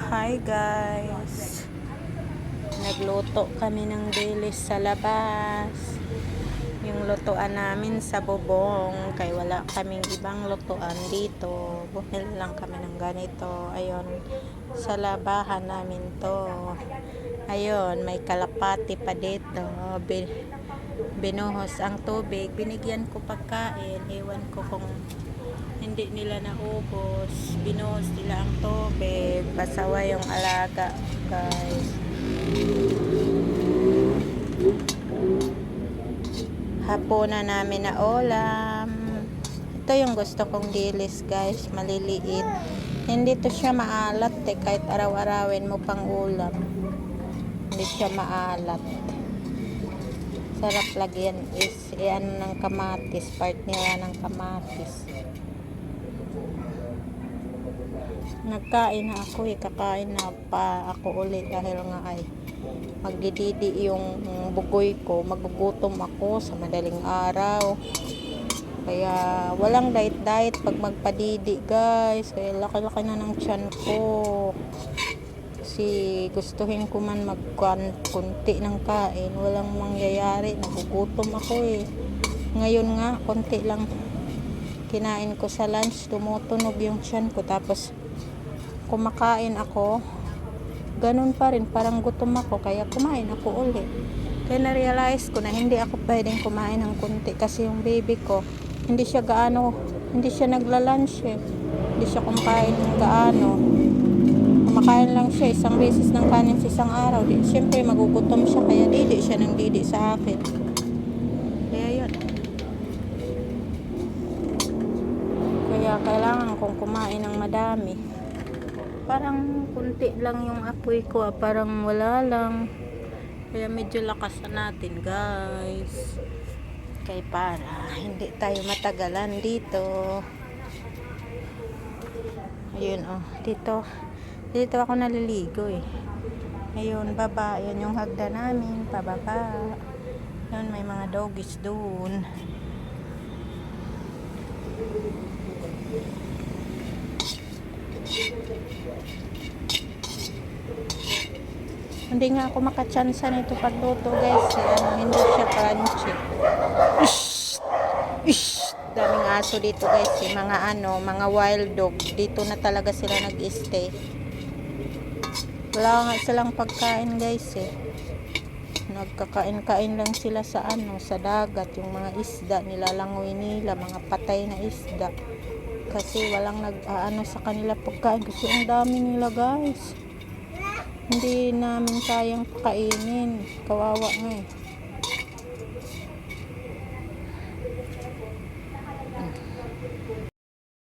Hi guys, nagluto kami ng dilis sa labas. Yung lutuan namin sa bubong, kay wala kaming ibang lutuan dito, bumili lang kami ng ganito. Ayun, sa labahan namin to. Ayun, may kalapati pa dito. Binuhos ang tubig, binigyan ko pagkain, ewan ko kung hindi nila naubos. Binuhos nila ang tubig, pasawa yung alaga guys. Hapunan namin na ulam. Ito yung gusto kong dilis guys, maliliit. Hindi to siya maalat kahit araw-arawin mo pang ulam, hindi siya maalat. Sarap lagyan is iyan ng kamatis, part nila ng kamatis. Nagkain na ako kakain na pa ako ulit dahil nga ay magdididi yung bugoy ko, magugutom ako sa madaling araw, kaya walang diet pag magpadidi guys, kaya laki-laki na ng tiyan ko kasi gustuhin ko man magkunti ng kain, walang mangyayari, nagugutom ako ngayon nga konti lang kinain ko sa lunch, tumutunog yung tiyan ko, tapos kumakain ako, ganun pa rin, parang gutom ako, kaya kumain ako ulit. Kaya na-realize ko na hindi ako pwedeng kumain ng kunti kasi yung baby ko hindi siya nagla-lunch hindi siya kumakain ng gaano, kumakain lang siya isang beses ng kanin sa isang araw. Siyempre magugutom siya, kaya didi siya ng didi sa akin, kaya yun, kaya kailangan kong kumain ng madami. Parang kunti lang yung apoy ko, parang wala lang, kaya medyo lakasan natin guys, kaya para hindi tayo matagalan dito. Ayun dito ako naliligo ayun, baba, yun yung hagda namin pababa, yun may mga doggies doon. Hindi nga ako makachansa nito pagluto guys, hindi siya crunchy. Daming aso dito guys, mga wild dog dito na talaga sila nag-stay. Wala nga silang pagkain guys nagkakain-kain lang sila sa dagat, yung mga isda nilalangoy nila, mga patay na isda, kasi walang sa kanila pagkain, kasi ang dami nila guys, hindi namin kayang pakainin, kawawa nga